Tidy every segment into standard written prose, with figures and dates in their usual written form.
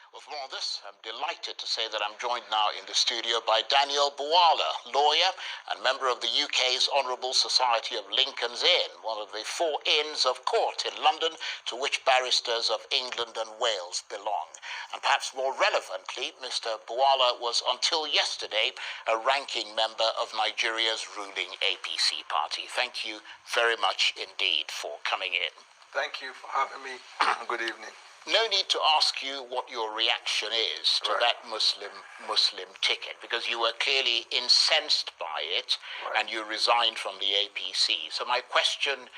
With more on this, I'm delighted to say that I'm joined now in the studio by Daniel Bwala, lawyer and member of the UK's Honourable Society of Lincoln's Inn, one of the 4 inns of court in London to which barristers of England and Wales belong. And perhaps more relevantly, Mr. Bwala was until yesterday a ranking member of Nigeria's ruling APC party. Thank you very much indeed for coming in. Thank you for having me. Good evening. No need to ask you what your reaction is to that Muslim ticket, because you were clearly incensed by it and you resigned from the APC. So my question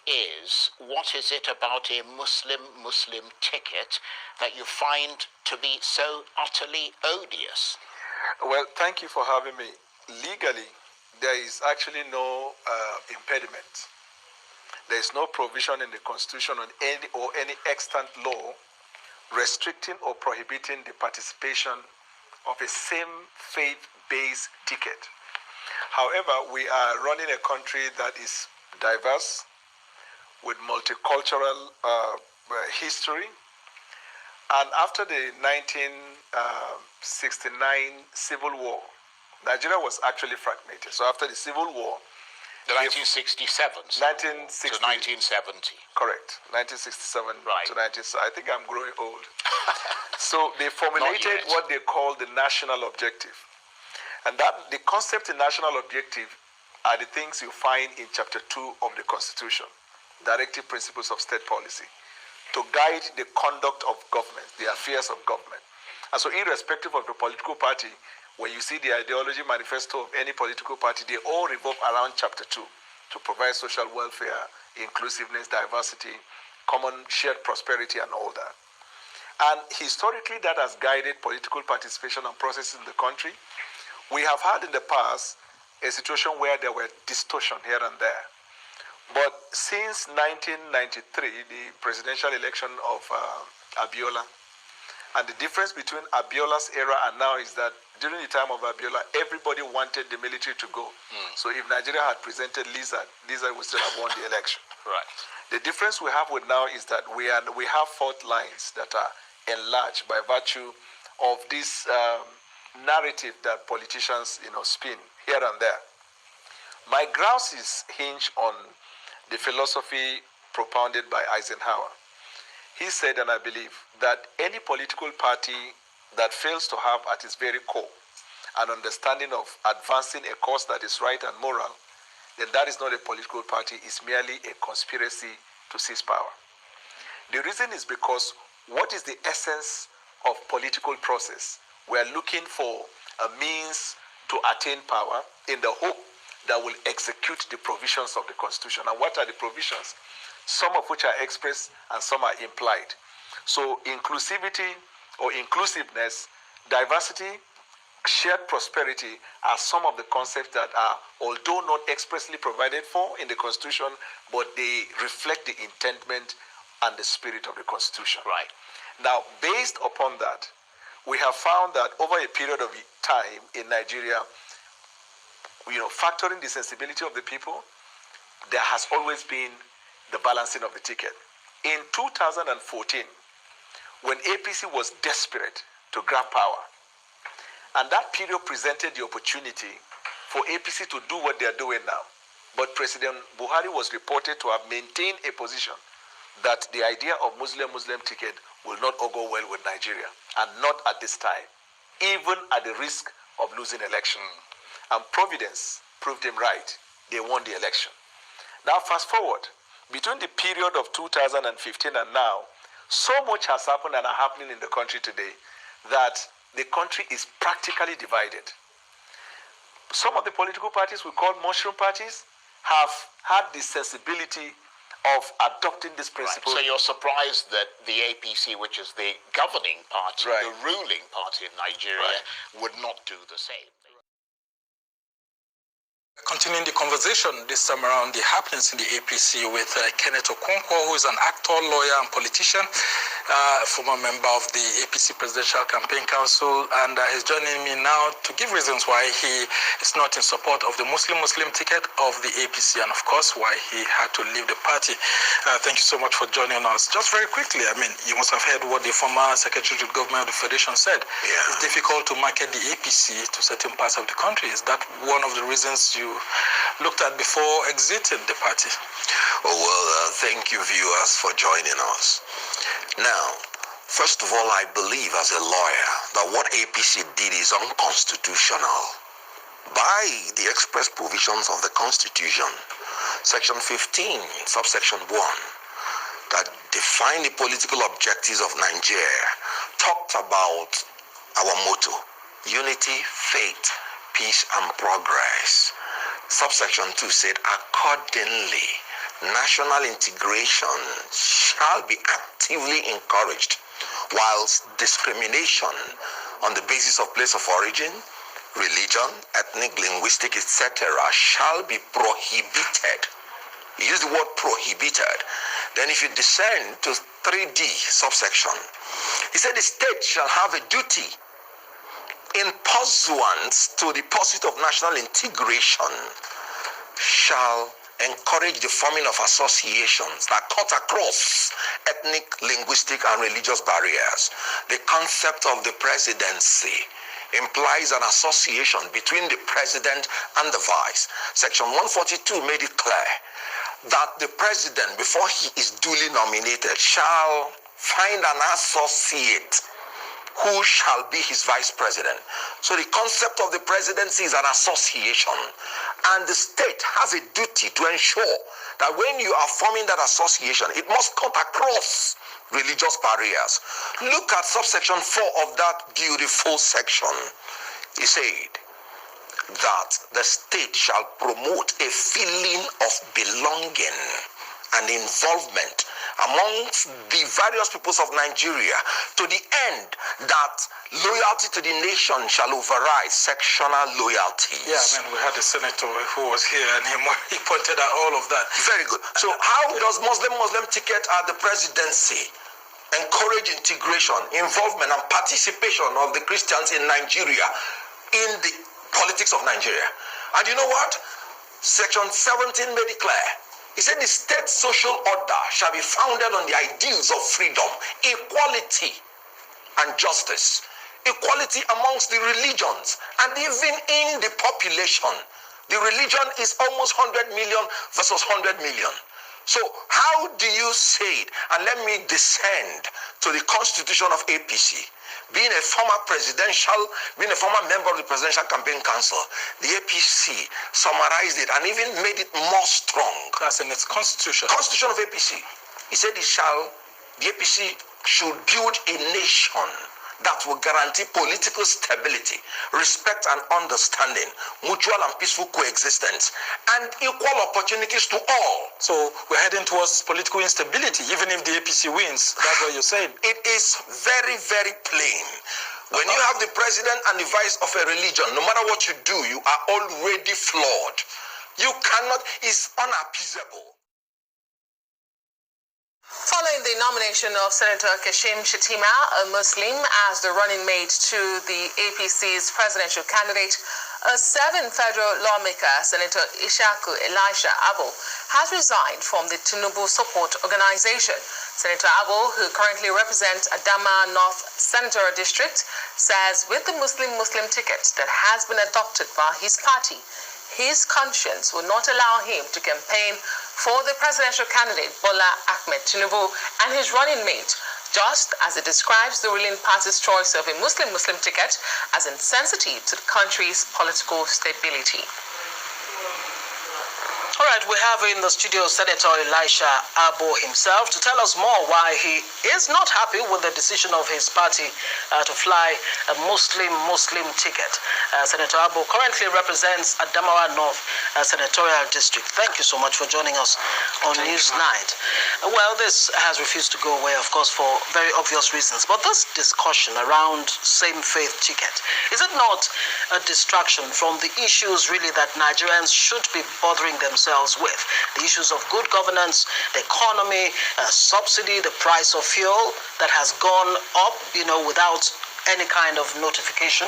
is, what is it about a Muslim ticket that you find to be so utterly odious? Well, thank you for having me. Legally, there is actually no impediment. There is no provision in the Constitution on any extant law restricting or prohibiting the participation of a same faith-based ticket. However, we are running a country that is diverse, with multicultural history. And after the 1969 Civil War, Nigeria was actually fragmented. So after the Civil War, the 1967 to 1970. Correct. 1967 right. to 1970. I think I'm growing old. So they formulated what they call the national objective. And that the concept in national objective are the things you find in Chapter 2 of the Constitution, Directive Principles of State Policy, to guide the conduct of government, the affairs of government. And so irrespective of the political party, when you see the ideology manifesto of any political party, they all revolve around Chapter 2 to provide social welfare, inclusiveness, diversity, common shared prosperity, and all that. And historically, that has guided political participation and processes in the country. We have had in the past a situation where there were distortion here and there. But since 1993, the presidential election of Abiola, and the difference between Abiola's era and now is that during the time of Abiola, everybody wanted the military to go. So if Nigeria had presented Lizard would still have won the election. Right. The difference we have with now is that we have fault lines that are enlarged by virtue of this narrative that politicians spin here and there. My grounds is hinged on the philosophy propounded by Eisenhower. He said, and I believe, that any political party that fails to have at its very core an understanding of advancing a cause that is right and moral, then that is not a political party, it's merely a conspiracy to seize power. The reason is because what is the essence of political process? We are looking for a means to attain power in the hope that will execute the provisions of the Constitution. And what are the provisions? Some of which are expressed and some are implied. So inclusivity or inclusiveness, diversity, shared prosperity are some of the concepts that are, although not expressly provided for in the Constitution, but they reflect the intentment and the spirit of the Constitution. Right. Now, based upon that, we have found that over a period of time in Nigeria, factoring the sensibility of the people, there has always been the balancing of the ticket. In 2014, when APC was desperate to grab power, and that period presented the opportunity for APC to do what they are doing now. But President Buhari was reported to have maintained a position that the idea of Muslim ticket will not go well with Nigeria, and not at this time, even at the risk of losing election. And Providence proved him right. They won the election. Now fast forward, between the period of 2015 and now, so much has happened and are happening in the country today that the country is practically divided. Some of the political parties we call mushroom parties have had the sensibility of adopting this principle. Right. So you're surprised that the APC, which is the governing party, the ruling party in Nigeria, would not do the same. Continuing the conversation this time around, the happenings in the APC with Kenneth Okonkwo, who is an actor, lawyer, and politician. former member of the APC Presidential Campaign Council, and he's joining me now to give reasons why he is not in support of the Muslim ticket of the APC, and of course why he had to leave the party. Thank you so much for joining us. Just very quickly, I mean, you must have heard what the former Secretary to Government of the Federation said. Yeah. It's difficult to market the APC to certain parts of the country. Is that one of the reasons you looked at before exiting the party? Oh, well, thank you, viewers, for joining us. Now, first of all, I believe as a lawyer that what APC did is unconstitutional. By the express provisions of the Constitution, Section 15, subsection 1, that define the political objectives of Nigeria, talked about our motto, unity, faith, peace, and progress. Subsection 2 said, accordingly, national integration shall be actively encouraged, whilst discrimination on the basis of place of origin, religion, ethnic, linguistic, etc. shall be prohibited. He used the word prohibited. Then if you descend to 3D subsection, he said the state shall have a duty in pursuance to the pursuit of national integration, shall encourage the forming of associations that cut across ethnic, linguistic, and religious barriers. The concept of the presidency implies an association between the president and the vice. Section 142 made it clear that the president, before he is duly nominated, shall find an associate who shall be his vice president. So the concept of the presidency is an association, and the state has a duty to ensure that when you are forming that association, it must cut across religious barriers. Look at subsection 4 of that beautiful section. He said that the state shall promote a feeling of belonging and involvement amongst the various peoples of Nigeria, to the end that loyalty to the nation shall override sectional loyalties. Yeah, I mean, we had a senator who was here and he pointed out all of that. Very good. So how does Muslim ticket at the presidency encourage integration, involvement, and participation of the Christians in Nigeria in the politics of Nigeria? And you know what? Section 17 made it clear. He said the state social order shall be founded on the ideals of freedom, equality, and justice. Equality amongst the religions and even in the population. The religion is almost 100 million versus 100 million. So how do you say it? And let me descend to the constitution of APC. Being a former member of the Presidential Campaign Council, the APC summarized it and even made it more strong. That's in its constitution. Constitution of APC. He said the APC should build a nation that will guarantee political stability, respect and understanding, mutual and peaceful coexistence, and equal opportunities to all. So we're heading towards political instability, even if the APC wins. That's what you're saying. It is very, very plain. When you have the president and the vice of a religion, no matter what you do, you are already flawed. You cannot, it's unappeasable. Following the nomination of Senator Kashim Shettima, a Muslim, as the running mate to the APC's presidential candidate, a 7th federal lawmaker, Senator Ishaku Elisha Abo, has resigned from the Tinubu Support Organization. Senator Abo, who currently represents Adama North Senatorial District, says with the Muslim ticket that has been adopted by his party, his conscience will not allow him to campaign for the presidential candidate Bola Ahmed Tinubu and his running mate, just as it describes the ruling party's choice of a Muslim ticket as insensitive to the country's political stability. All right, we have in the studio Senator Elisha Abo himself to tell us more why he is not happy with the decision of his party to fly a Muslim ticket. Senator Abo currently represents Adamawa North Senatorial District. Thank you so much for joining us on Newsnight. Well, this has refused to go away, of course, for very obvious reasons. But this discussion around same-faith ticket, is it not a distraction from the issues really that Nigerians should be bothering themselves deals with. The issues of good governance, the economy, subsidy, the price of fuel that has gone up, without any kind of notification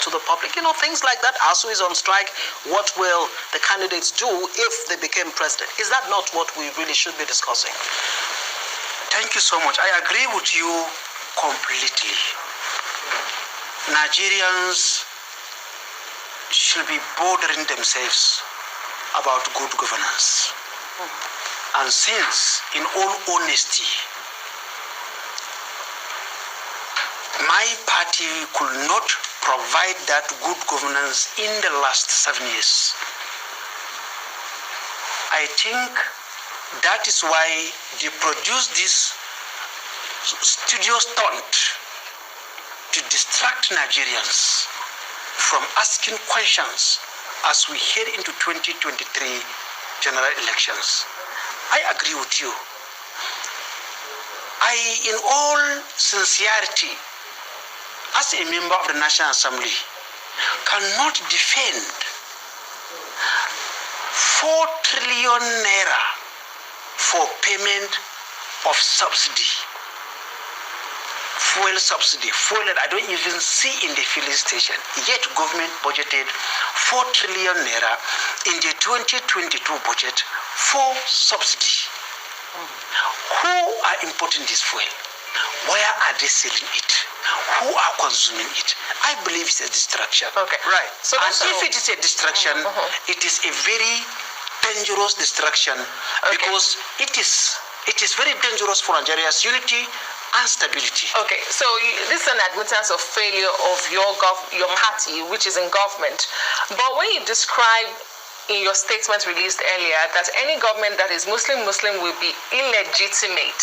to the public. Things like that. ASU is on strike. What will the candidates do if they became president? Is that not what we really should be discussing? Thank you so much. I agree with you completely. Nigerians should be bothering themselves about good governance. And since, in all honesty, my party could not provide that good governance in the last 7 years, I think that is why they produced this studio stunt to distract Nigerians from asking questions as we head into 2023 general elections. I agree with you. In all sincerity, as a member of the National Assembly, cannot defend 4 trillion naira for payment of subsidy, fuel subsidy, fuel that I don't even see in the filling station. Yet government budgeted 4 trillion naira in the 2022 budget for subsidy. Who are importing this fuel? Where are they selling it? Who are consuming it? I believe it's a distraction. Okay, right. So if it is a distraction, it is a very dangerous distraction, because it is very dangerous for Nigeria's unity and stability. Okay, so this is an admittance of failure of your party, which is in government. But when you describe in your statement released earlier that any government that is Muslim will be illegitimate,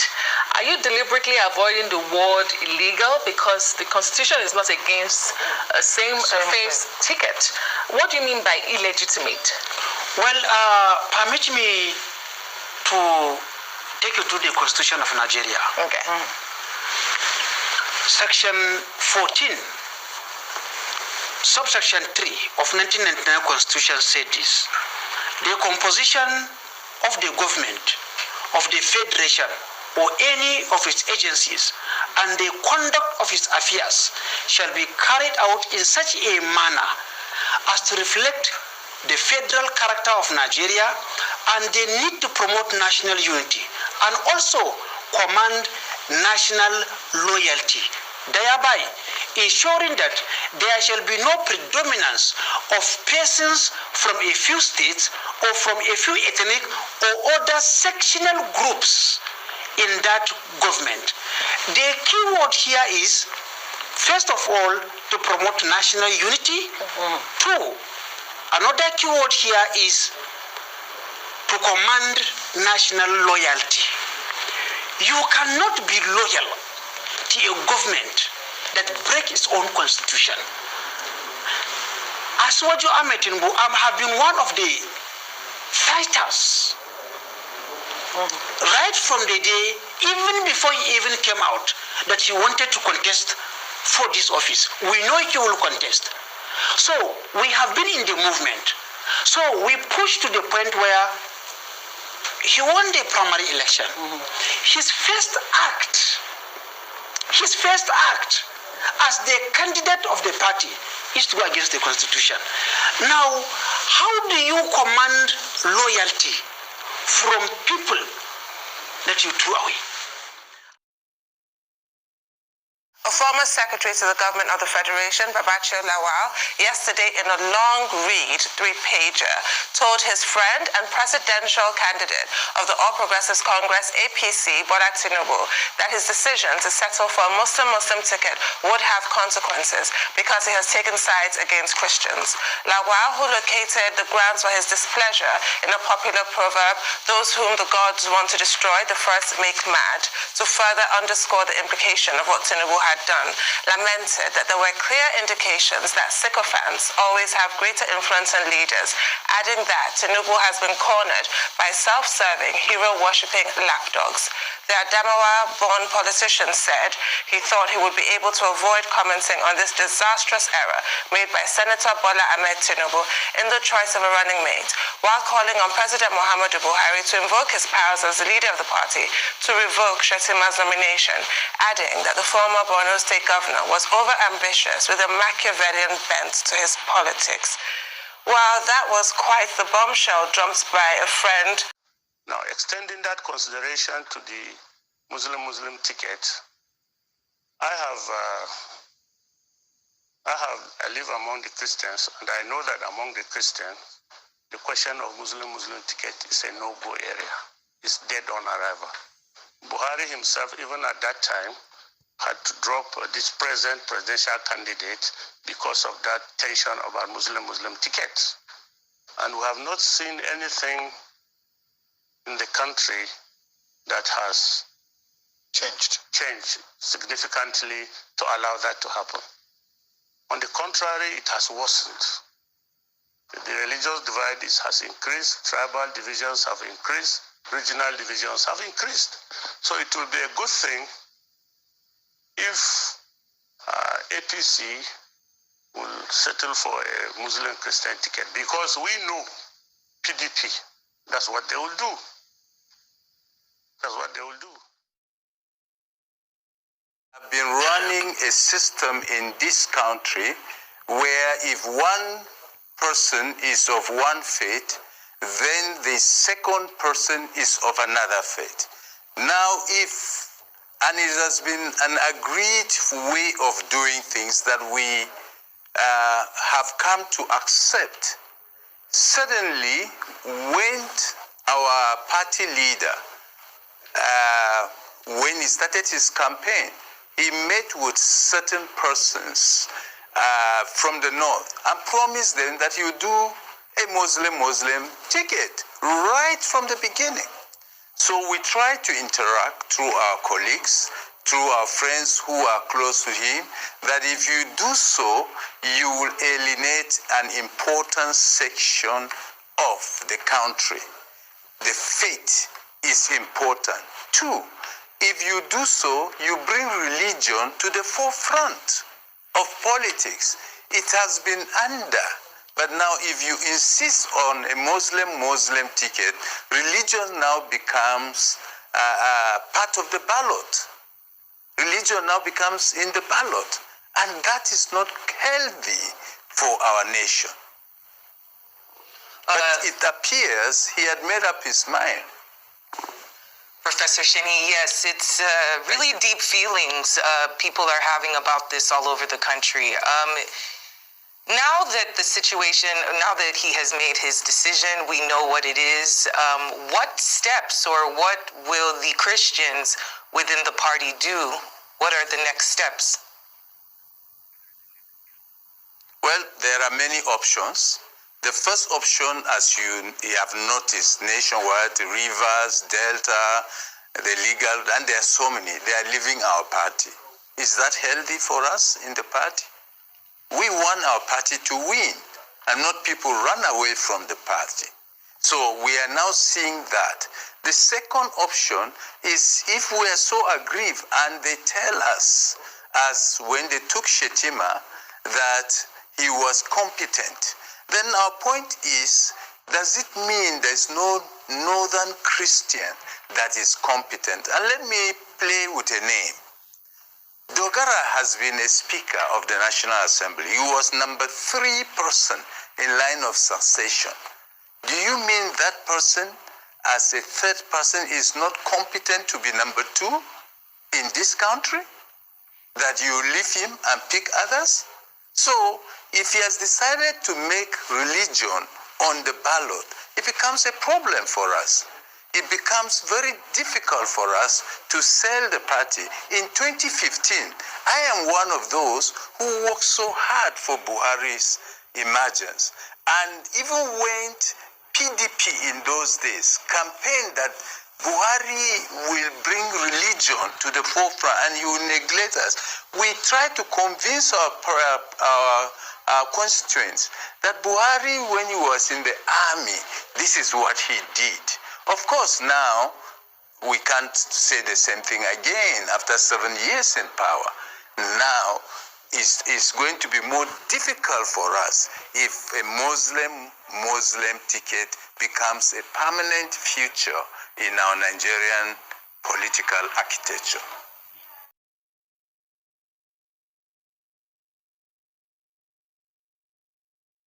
are you deliberately avoiding the word illegal because the constitution is not against a same-faith ticket? What do you mean by illegitimate? Well, permit me to take you to the Constitution of Nigeria. Okay. Section 14, subsection 3 of 1999 Constitution said this: the composition of the government of the Federation or any of its agencies and the conduct of its affairs shall be carried out in such a manner as to reflect the federal character of Nigeria and the need to promote national unity and also command national loyalty, thereby ensuring that there shall be no predominance of persons from a few states or from a few ethnic or other sectional groups in that government. The key word here is, first of all, to promote national unity. Two, another key word here is to command national loyalty. You cannot be loyal to a government that breaks its own constitution. Aswaju Ahmed Tinubu have been one of the fighters right from the day, even before he even came out, that he wanted to contest for this office. We know he will contest. So we have been in the movement. So we pushed to the point where he won the primary election. His first act as the candidate of the party is to go against the constitution. Now, how do you command loyalty from people that you threw away? A former secretary to the government of the Federation, Babachir Lawal, yesterday in a long-read 3-pager, told his friend and presidential candidate of the All Progressives Congress, APC, Bola Tinubu, that his decision to settle for a Muslim ticket would have consequences because he has taken sides against Christians. Lawal, who located the grounds for his displeasure in a popular proverb, "Those whom the gods want to destroy, the first make mad," to further underscore the implication of what Tinubu had done, lamented that there were clear indications that sycophants always have greater influence than leaders, adding that Tinubu has been cornered by self-serving, hero-worshipping lapdogs. The Adamawa-born politician said he thought he would be able to avoid commenting on this disastrous error made by Senator Bola Ahmed Tinubu in the choice of a running mate, while calling on President Muhammadu Buhari to invoke his powers as the leader of the party to revoke Shetima's nomination, adding that the former Borno State governor was over-ambitious with a Machiavellian bent to his politics. Well, that was quite the bombshell dropped by a friend. Now, extending that consideration to the Muslim ticket, I live among the Christians, and I know that among the Christians, the question of Muslim ticket is a no-go area. It's dead on arrival. Buhari himself, even at that time, had to drop this present presidential candidate because of that tension about Muslim tickets. And we have not seen anything in the country that has changed significantly to allow that to happen. On the contrary, it has worsened. The religious divide has increased, tribal divisions have increased, regional divisions have increased. So it will be a good thing if APC will settle for a Muslim Christian ticket, because we know PDP, that's what they will do. That's what they will do. I've been running a system in this country where if one person is of one faith, then the second person is of another faith. Now, and it has been an agreed way of doing things that we have come to accept. Suddenly, when our party leader, when he started his campaign, he met with certain persons from the north and promised them that he would do a Muslim ticket right from the beginning. So we try to interact through our colleagues, through our friends who are close to him, that if you do so, you will alienate an important section of the country. The faith is important. Two, if you do so, you bring religion to the forefront of politics. It has been under, but now if you insist on a Muslim ticket, religion now becomes part of the ballot. Religion now becomes in the ballot, and that is not healthy for our nation. But it appears he had made up his mind. Professor Shini, yes, it's really deep feelings people are having about this all over the country. Now that the situation, now that he has made his decision, we know what it is. What steps or what will the Christians within the party do? What are the next steps? Well, there are many options. The first option, as you have noticed, nationwide, the Rivers, Delta, the legal, and there are so many, they are leaving our party. Is that healthy for us in the party? We want our party to win, and not people run away from the party. So we are now seeing that. The second option is if we are so aggrieved and they tell us, as when they took Shetima, that he was competent, then our point is, does it mean there's no northern Christian that is competent? And let me play with a name. Dogara has been a speaker of the National Assembly. He was number 3 person in line of succession. Do you mean that person, as a third person, is not competent to be number 2 in this country? That you leave him and pick others? So, if he has decided to make religion on the ballot, it becomes a problem for us. It becomes very difficult for us to sell the party. In 2015, I am one of those who worked so hard for Buhari's emergence, and even went PDP in those days, campaigned that Buhari will bring religion to the forefront and he will neglect us. We try to convince our constituents that Buhari, when he was in the army, this is what he did. Of course, now we can't say the same thing again after 7 years in power. Now, it's going to be more difficult for us if a Muslim ticket becomes a permanent feature in our Nigerian political architecture.